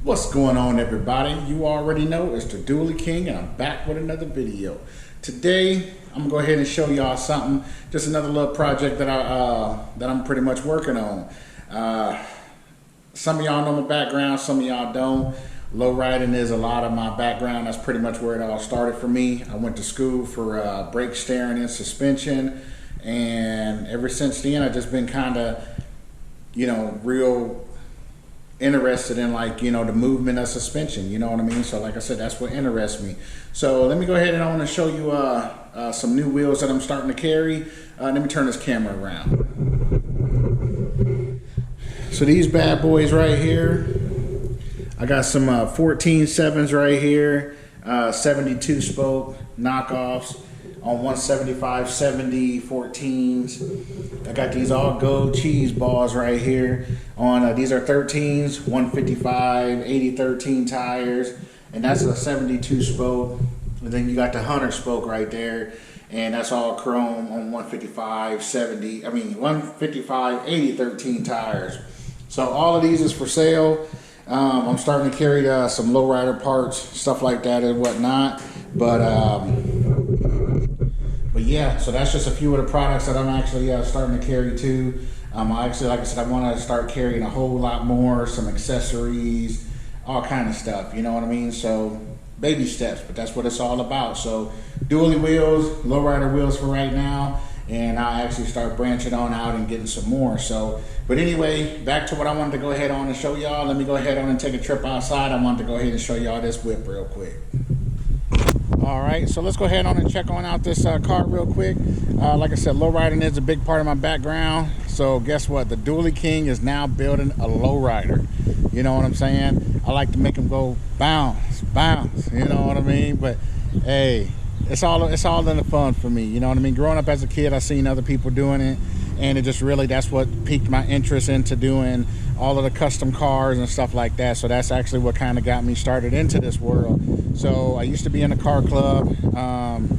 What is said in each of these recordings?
What's going on, everybody? You already know it's the Dually King, and I'm back with another video. Today I'm gonna go ahead and show y'all something, just another little project that I'm pretty much working on. Some of y'all know my background, some of y'all don't. Lowriding is a lot of my background. That's pretty much where it all started for me. I went to school for brake steering and suspension, and ever since then I've just been kind of, real interested in, the movement of suspension, you know what I mean? So like I said, that's what interests me. So let me go ahead and I want to show you some new wheels that I'm starting to carry. Let me turn this camera around. So these bad boys right here, I got some 14.7s right here, 72 spoke knockoffs on 175/70 14s. I got these all gold cheese balls right here on these are 13s, 155 80/13 tires, and that's a 72 spoke. And then you got the 100 spoke right there, and that's all chrome on 155 80/13 tires. So all of these is for sale. I'm starting to carry some lowrider parts, stuff like that and whatnot, but yeah, so that's just a few of the products that I'm actually starting to carry too. I actually, like I said, I want to start carrying a whole lot more, some accessories, all kind of stuff, you know what I mean? So baby steps, but that's what it's all about. So dually wheels, lowrider wheels for right now, and I'll actually start branching on out and getting some more. So, but anyway, back to what I wanted to go ahead on and show y'all. Let me go ahead on and take a trip outside. I wanted to go ahead and show y'all this whip real quick. All right, so let's go ahead on and check on out this car real quick. Like I said, lowriding is a big part of my background. So guess what? The Dually King is now building a lowrider. You know what I'm saying? I like to make them go bounce, bounce. You know what I mean? But hey, it's all in the fun for me. You know what I mean? Growing up as a kid, I seen other people doing it, and it just really, that's what piqued my interest into doing all of the custom cars and stuff like that. So that's actually what kind of got me started into this world. So I used to be in a car club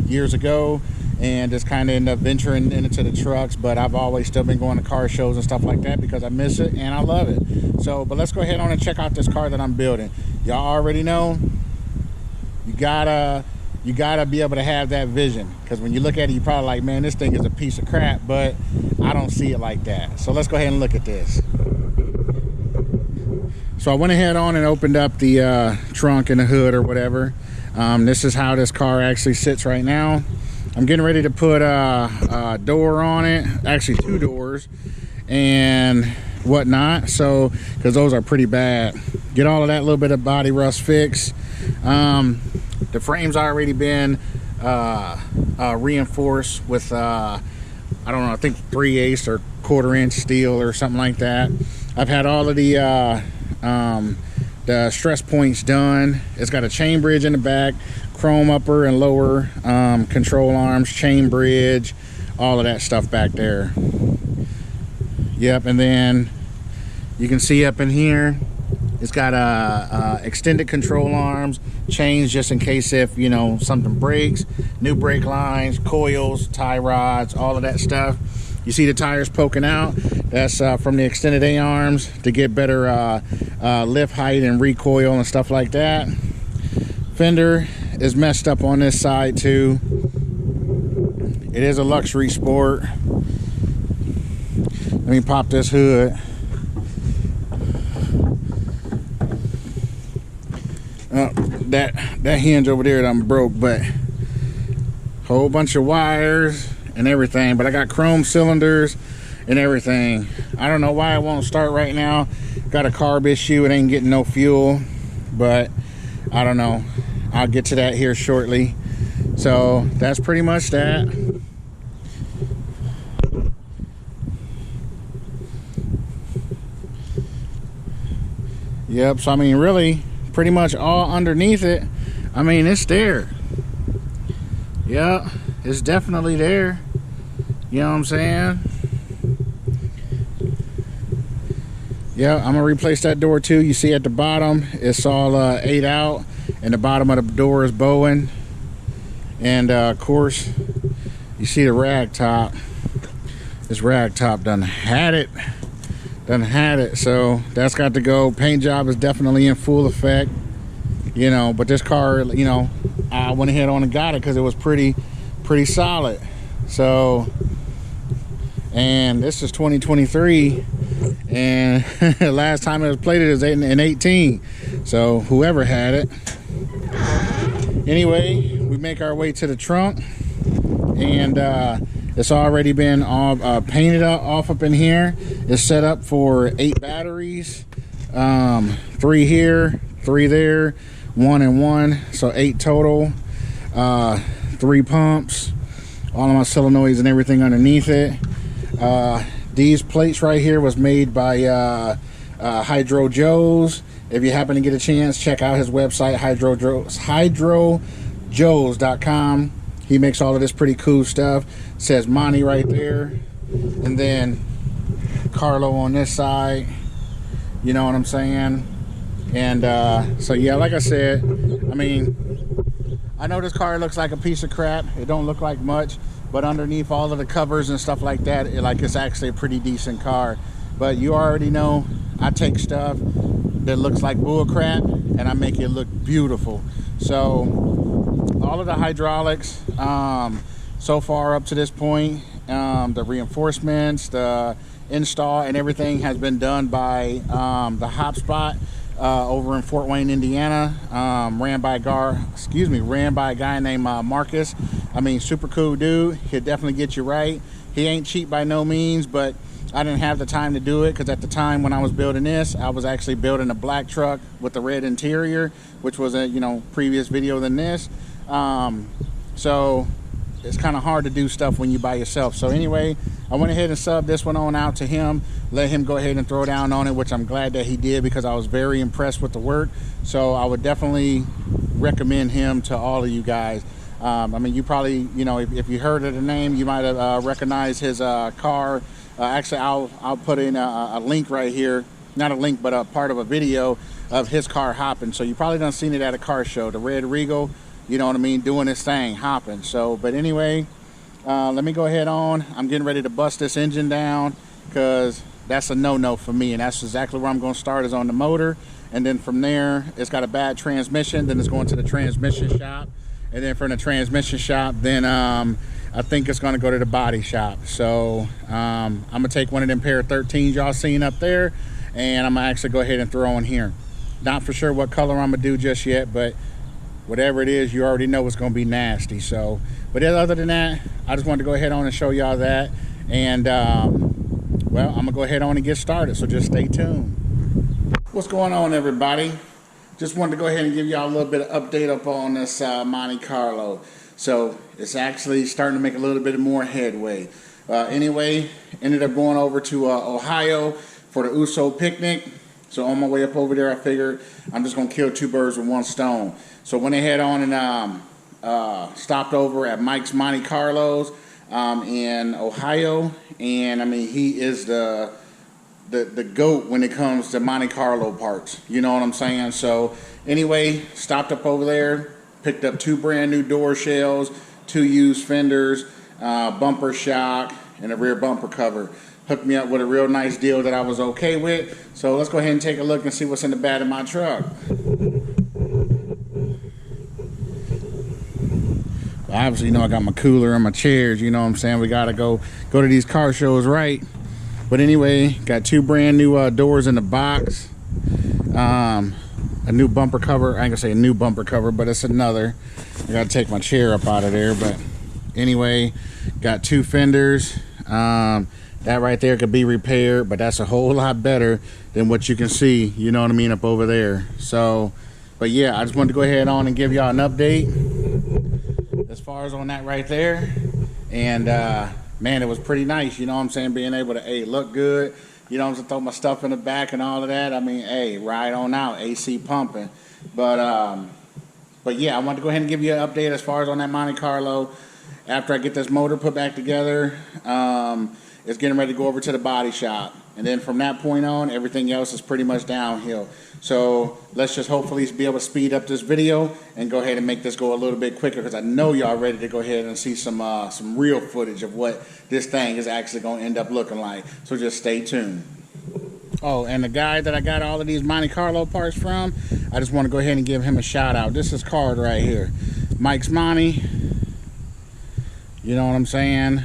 years ago, and just kind of ended up venturing into the trucks, but I've always still been going to car shows and stuff like that because I miss it and I love it. So, but let's go ahead on and check out this car that I'm building. Y'all already know, you gotta be able to have that vision, because when you look at it, you're probably like, man, this thing is a piece of crap, but I don't see it like that. So let's go ahead and look at this. So I went ahead on and opened up the trunk and the hood or whatever. This is how this car actually sits right now. I'm getting ready to put a door on it, actually 2 doors and whatnot, so because those are pretty bad. Get all of that little bit of body rust fixed. The frame's already been reinforced with I don't know, I think 3/8 or 1/4 inch steel or something like that. I've had all of the stress points done. It's got a chain bridge in the back, chrome upper and lower control arms, chain bridge, all of that stuff back there. Yep, and then you can see up in here, it's got extended control arms, chains just in case if something breaks, new brake lines, coils, tie rods, all of that stuff. You see the tires poking out, that's from the extended A-arms to get better lift height and recoil and stuff like that. Fender is messed up on this side too. It is a luxury sport. Let me pop this hood. That hinge over there done broke, but whole bunch of wires and everything, but I got chrome cylinders and everything. I don't know why it won't start right now. Got a carb issue, it ain't getting no fuel, but I don't know, I'll get to that here shortly. So that's pretty much that. Yep, so I mean, really pretty much all underneath it, I mean, it's there. Yep, it's definitely there. You know what I'm saying? Yeah, I'm gonna replace that door too. You see at the bottom, it's all 8 out, and the bottom of the door is bowing. And of course, you see the rag top. This rag top done had it done had it, so that's got to go. Paint job is definitely in full effect, you know, but this car, you know, I went ahead on and got it because it was pretty solid. So, and this is 2023, and last time it was plated is in 18, so whoever had it. Anyway, we make our way to the trunk, and it's already been all painted off up in here. It's set up for 8 batteries, 3 here, 3 there, 1 and 1, so 8 total. 3 pumps, all of my solenoids and everything underneath it. These plates right here was made by Hydro Joe's. If you happen to get a chance, check out his website, hydrojoes.com. He makes all of this pretty cool stuff. It says Monte right there, and then Carlo on this side. You know what I'm saying? And so yeah, like I said, I mean, I know this car looks like a piece of crap. It don't look like much, but underneath all of the covers and stuff like that, it's actually a pretty decent car. But you already know I take stuff that looks like bull crap and I make it look beautiful. So all of the hydraulics so far up to this point, the reinforcements, the install and everything has been done by the Hotspot over in Fort Wayne, Indiana. Ran by a guy named Marcus. I mean, super cool dude. He'll definitely get you right. He ain't cheap by no means, but I didn't have the time to do it because at the time when I was building this, I was actually building a black truck with the red interior, which was a previous video than this. So it's kind of hard to do stuff when you by yourself. So anyway, I went ahead and subbed this one on out to him, let him go ahead and throw down on it, which I'm glad that he did because I was very impressed with the work. So I would definitely recommend him to all of you guys. I mean, you probably, if you heard of the name, you might have recognized his car. Actually, I'll put in a link right here, not a link, but a part of a video of his car hopping. So you probably done seen it at a car show, the Red Regal, you know what I mean, doing this thing, hopping. So, but anyway, let me go ahead on. I'm getting ready to bust this engine down because that's a no-no for me, and that's exactly where I'm going to start, is on the motor. And then from there, it's got a bad transmission, then it's going to the transmission shop. And then from the transmission shop, then I think it's going to go to the body shop. So I'm going to take one of them pair of 13s y'all seen up there, and I'm going to actually go ahead and throw in here. Not for sure what color I'm going to do just yet, but whatever it is, you already know it's going to be nasty. So, but other than that, I just wanted to go ahead on and show y'all that. And, well, I'm going to go ahead on and get started, so just stay tuned. What's going on, everybody? Just wanted to go ahead and give y'all a little bit of update up on this Monte Carlo. So it's actually starting to make a little bit more headway. Anyway, ended up going over to Ohio for the USO picnic. So on my way up over there, I figured I'm just going to kill 2 birds with 1 stone. So went ahead on and stopped over at Mike's Monte Carlo's in Ohio. And I mean, he is the GOAT when it comes to Monte Carlo parts, you know what I'm saying? So anyway, stopped up over there, picked up 2 brand new door shells, 2 used fenders, bumper shock, and a rear bumper cover. Hooked me up with a real nice deal that I was okay with. So let's go ahead and take a look and see what's in the bed of my truck. Obviously, I got my cooler and my chairs, you know what I'm saying? We gotta go to these car shows, right? But anyway, got 2 brand new doors in the box. A new bumper cover. I ain't gonna say a new bumper cover, but it's another. I gotta take my chair up out of there. But anyway, got 2 fenders. That right there could be repaired, but that's a whole lot better than what you can see, you know what I mean, up over there. So, but yeah, I just wanted to go ahead on and give y'all an update as far as on that right there. And man, it was pretty nice, you know what I'm saying, being able to, look good, you know what I'm saying, throw my stuff in the back and all of that. I mean, ride on out, AC pumping. But yeah, I wanted to go ahead and give you an update as far as on that Monte Carlo. After I get this motor put back together, it's getting ready to go over to the body shop. And then from that point on, everything else is pretty much downhill. So let's just hopefully be able to speed up this video and go ahead and make this go a little bit quicker, because I know y'all ready to go ahead and see some real footage of what this thing is actually going to end up looking like. So just stay tuned. Oh, and the guy that I got all of these Monte Carlo parts from, I just want to go ahead and give him a shout out. This is his card right here. Mike's Monte. You know what I'm saying?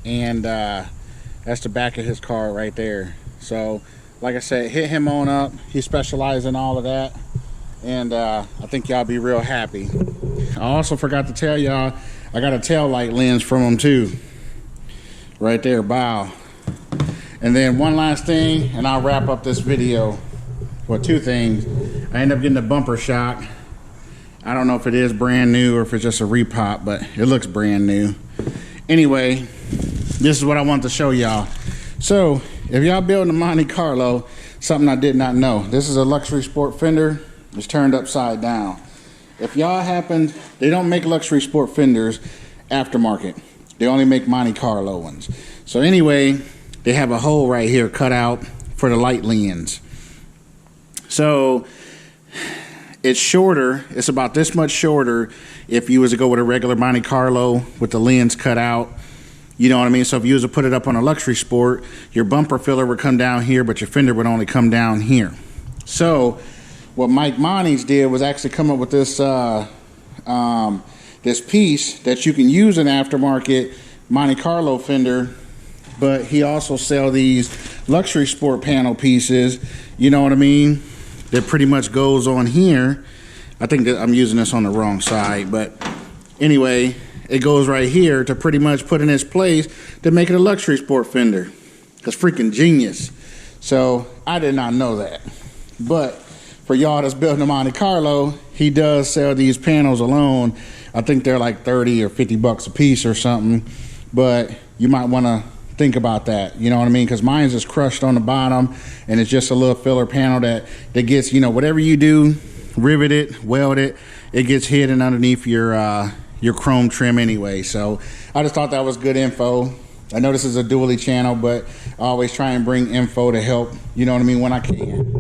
And that's the back of his card right there. So, like I said, hit him on up. He specializes in all of that. And I think y'all be real happy. I also forgot to tell y'all, I got a tail light lens from him too. Right there, bow. And then one last thing, and I'll wrap up this video. Well, two things. I end up getting a bumper shock. I don't know if it is brand new or if it's just a repop, but it looks brand new. Anyway, this is what I want to show y'all. So, if y'all building a Monte Carlo, something I did not know. This is a luxury sport fender. It's turned upside down. If y'all happen, they don't make luxury sport fenders aftermarket. They only make Monte Carlo ones. So anyway, they have a hole right here cut out for the light lens. So it's shorter. It's about this much shorter if you was to go with a regular Monte Carlo with the lens cut out. You know what I mean? So if you was to put it up on a luxury sport, your bumper filler would come down here, but your fender would only come down here. So what Mike Monte's did was actually come up with this this piece that you can use in aftermarket Monte Carlo fender, but he also sell these luxury sport panel pieces, you know what I mean, that pretty much goes on here. I think that I'm using this on the wrong side, but anyway, it goes right here to pretty much put in its place to make it a luxury sport fender. That's freaking genius. So I did not know that. But for y'all that's building a Monte Carlo, he does sell these panels alone. I think they're like 30 or 50 bucks a piece or something. But you might want to think about that, you know what I mean? Because mine's just crushed on the bottom, and it's just a little filler panel that gets, you know, whatever you do, rivet it, weld it, it gets hidden underneath your chrome trim anyway. So I just thought that was good info. I know this is a dually channel, but I always try and bring info to help, you know what I mean, when I can.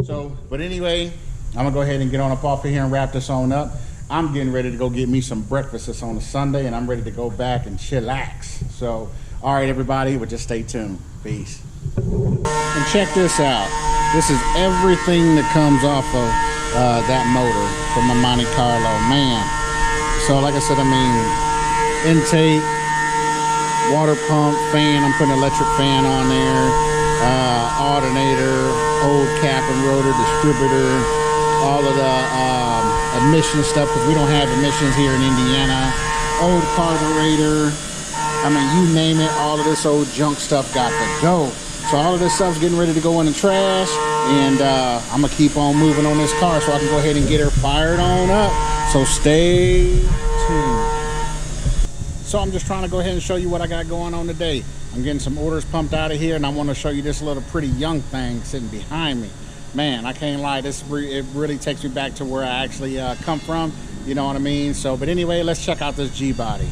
So, but anyway, I'm gonna go ahead and get on up off of here and wrap this on up. I'm getting ready to go get me some breakfast. It's on a Sunday, and I'm ready to go back and chillax. So, all right, everybody, but just stay tuned. Peace. And check this out. This is everything that comes off of that motor from the Monte Carlo, man. So, like I said, I mean, intake, water pump, fan. I'm putting an electric fan on there. Alternator, old cap and rotor, distributor, all of the emission stuff, because we don't have emissions here in Indiana. Old carburetor, I mean, you name it, all of this old junk stuff got to go. So all of this stuff's getting ready to go in the trash, and I'm gonna keep on moving on this car so I can go ahead and get her fired on up. So stay tuned. So I'm just trying to go ahead and show you what I got going on today. I'm getting some orders pumped out of here, and I want to show you this little pretty young thing sitting behind me. Man, I can't lie, it really takes me back to where I actually come from, you know what I mean? So, but anyway, let's check out this G-body.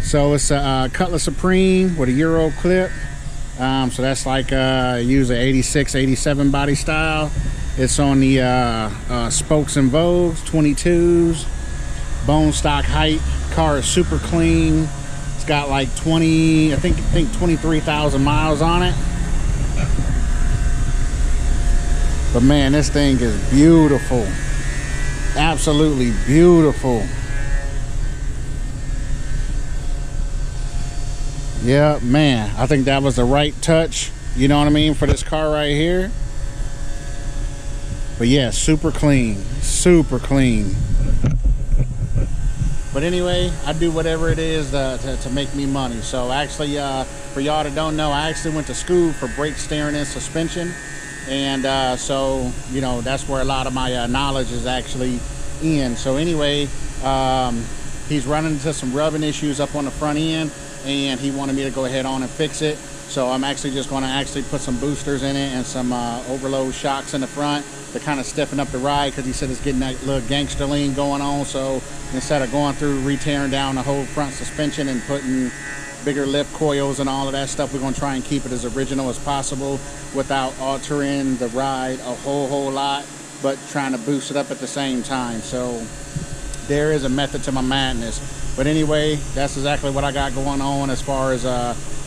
So it's a Cutlass Supreme with a Euro clip. So that's like use an 86, 87 body style. It's on the spokes and vogues, 22s, bone stock height. Car is super clean. It's got like 23,000 miles on it. But man, this thing is beautiful. Absolutely beautiful. Yeah, man, I think that was the right touch, you know what I mean, for this car right here. But yeah, super clean, super clean. But anyway, I do whatever it is to make me money. So actually, for y'all that don't know, I actually went to school for brake, steering, and suspension. And so, you know, that's where a lot of my knowledge is actually in. So anyway, he's running into some rubbing issues up on the front end, and he wanted me to go ahead on and fix it. So I'm actually just going to actually put some boosters in it and some overload shocks in the front to kind of stiffen up the ride, because he said it's getting that little gangster lean going on. So instead of going through re-tearing down the whole front suspension and putting bigger lift coils and all of that stuff, we're going to try and keep it as original as possible without altering the ride a whole lot, but trying to boost it up at the same time. So there is a method to my madness. But anyway, that's exactly what I got going on as far as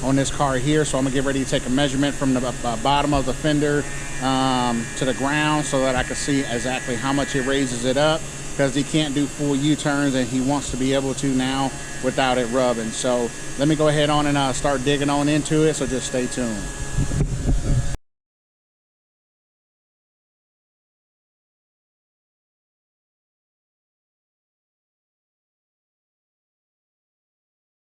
on this car here. So I'm gonna get ready to take a measurement from the bottom of the fender to the ground so that I can see exactly how much it raises it up, because he can't do full U-turns and he wants to be able to now without it rubbing. So let me go ahead on and start digging on into it, so just stay tuned.